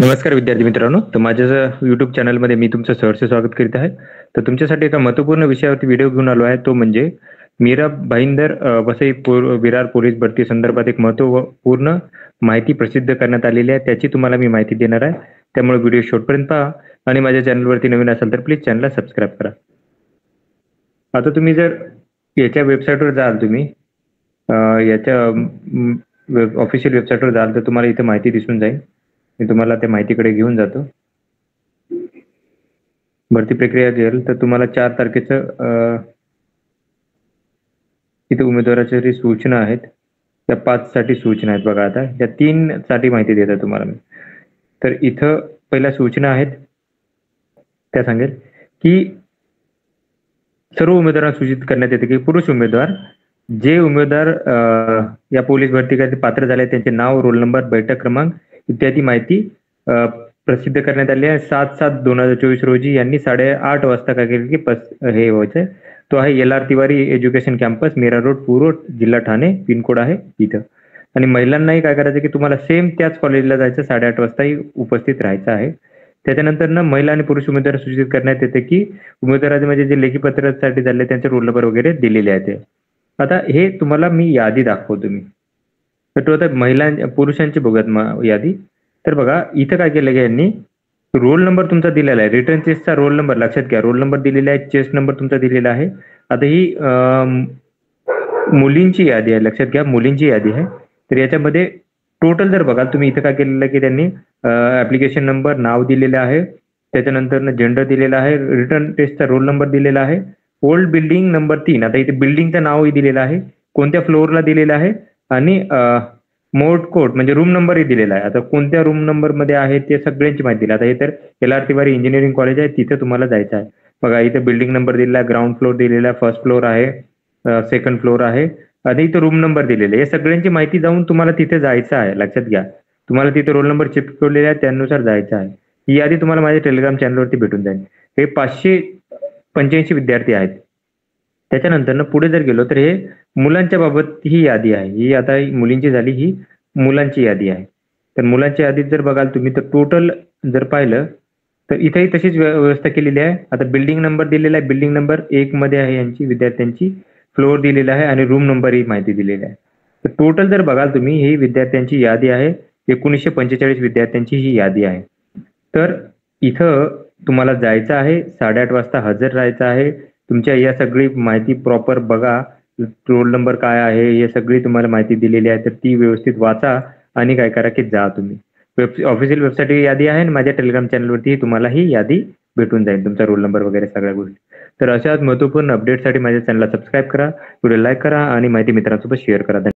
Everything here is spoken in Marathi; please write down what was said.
नमस्कार विद्यार्थी मित्रांनो. तर माझ्या यूट्यूब चॅनलमध्ये मी तुमचं सहर्ष स्वागत करीत आहे. तर तुमच्यासाठी एका महत्त्वपूर्ण विषयावरती व्हिडिओ घेऊन आलो आहे. तो म्हणजे मीरा भाईंदर वसई विरार पोलीस भरती संदर्भात एक महत्त्वपूर्ण माहिती प्रसिद्ध करण्यात आलेली आहे. त्याची तुम्हाला मी माहिती देणार आहे. त्यामुळे व्हिडिओ शेवटपर्यंत पहा आणि माझ्या चॅनलवरती नवीन असाल तर प्लीज चॅनलला सबस्क्राईब करा. आता तुम्ही जर याच्या वेबसाईटवर जाल, तुम्ही याच्या ऑफिशियल वेबसाईटवर जाल तर तुम्हाला इथे माहिती दिसून जाईल. मी तुम्हाला त्या माहितीकडे घेऊन जातो. भरती प्रक्रिया घेईल तर तुम्हाला 4 तारखेचं इथे उमेदवाराच्या सूचना आहेत. त्या 5 साठी सूचना आहेत बघा. आता त्या 3 साठी माहिती देतो तुम्हाला मी. तर इथं पहिल्या सूचना आहेत, त्या सांगेल की सर्व उमेदवारांना सूचित करण्यात येते की पुरुष उमेदवार जे उमेदवार या पोलीस भरतीसाठी पात्र झाले त्यांचे नाव, रोल नंबर, बैठक क्रमांक इत्यादी माहिती प्रसिद्ध करण्यात आली आहे. 7/7/2024 रोजी यांनी 8:30 वाजता काय केलं की हे व्हायचं. तो आहे LR Tiwari education campus, Mira road, पूर्व, जिल्हा ठाणे, पिनकोड आहे इथं. आणि महिलांनाही काय करायचं की तुम्हाला सेम त्याच कॉलेजला जायचं, 8:30 वाजताही उपस्थित राहायचं आहे. त्याच्यानंतर ना महिला आणि पुरुष उमेदवार सूचित करण्यात येते की उमेदवाराचे म्हणजे जे लेखी पत्रासाठी झाले त्यांचे रोल नंबर वगैरे दिलेले आहेत. आता हे तुम्हाला मी यादी दाखवतो मी. तर तो आता पुरुषांची बघत यादी. तर बघा इथं काय केलं यांनी, रोल नंबर तुमचा दिलेला आहे, रिटर्न टेस्टचा रोल नंबर लक्षात घ्या, रोल नंबर दिलेला आहे, चेस्ट नंबर तुमचा दिलेला आहे. आता ही मुलींची यादी आहे, लक्षात घ्या मुलींची यादी आहे. तर याच्यामध्ये टोटल जर बघाल तुम्ही इथं काय केलेलं की त्यांनी ऍप्लिकेशन नंबर, नाव दिलेलं आहे, त्याच्यानंतर जेंडर दिलेला आहे, रिटर्न टेस्टचा रोल नंबर दिलेला आहे, ओल्ड बिल्डिंग नंबर 3, आता इथे बिल्डिंगचं नावही दिलेलं आहे, कोणत्या फ्लोअरला दिलेलं आहे आणि मोड कोड म्हणजे रूम नंबरही दिलेला आहे. आता कोणत्या रूम नंबरमध्ये आहे ते सगळ्यांची माहिती दिली. आता हे तर LR तिवारी इंजिनिअरिंग कॉलेज आहे, तिथे तुम्हाला जायचं आहे. बघा इथे बिल्डिंग नंबर दिलेला आहे, ग्राउंड फ्लोअर दिलेला आहे, फर्स्ट फ्लोअर आहे, सेकंड फ्लोअर आहे आणि इथे रूम नंबर दिलेले. हे सगळ्यांची माहिती जाऊन तुम्हाला तिथे जायचं आहे, लक्षात घ्या. तुम्हाला तिथे रोल नंबर चिपकवलेले आहे, त्यानुसार जायचं आहे. ही यादी तुम्हाला माझ्या टेलिग्राम चॅनलवरती भेटून जाईल. हे 585 विद्यार्थी आहेत. त्याच्यानंतर पुढे जर गेलो तर हे मुलांच्या बाबत ही यादी आहे. ही आता मुलींची झाली, ही मुलांची यादी आहे. तर मुलांच्या यादीत जर बघाल तुम्ही तर टोटल जर पाहिलं तर इथेही तशीच व्यवस्था केलेली आहे. आता बिल्डिंग नंबर दिलेला आहे, बिल्डिंग नंबर 1 मध्ये आहे यांची विद्यार्थ्यांची, फ्लोअर दिलेला आहे आणि रूम नंबर ही माहिती दिलेली आहे. तर टोटल जर बघाल तुम्ही ही विद्यार्थ्यांची यादी आहे, 1945 विद्यार्थ्यांची ही यादी आहे. तर इथं तुम्हाला जायचं आहे, 8:30 वाजता हजर राहायचं आहे. तुमच्या या सगळी माहिती प्रॉपर बघा, रोल नंबर काय आहे हे सगळी तुम्हाला माहिती दिलेली आहे. तर ती व्यवस्थित वाचा आणि काय करा की जा तुम्ही. ऑफिशियल वेबसाईट यादी आहे आणि माझ्या टेलिग्राम चॅनलवरती तुम्हाला ही यादी भेटून जाईल, तुमचा रोल नंबर वगैरे सगळ्या गोष्टी. तर अशाच महत्त्वपूर्ण अपडेटसाठी माझ्या चॅनलला सबस्क्राईब करा, व्हिडिओ लाईक करा आणि माहिती मित्रांसोबत शेअर करा.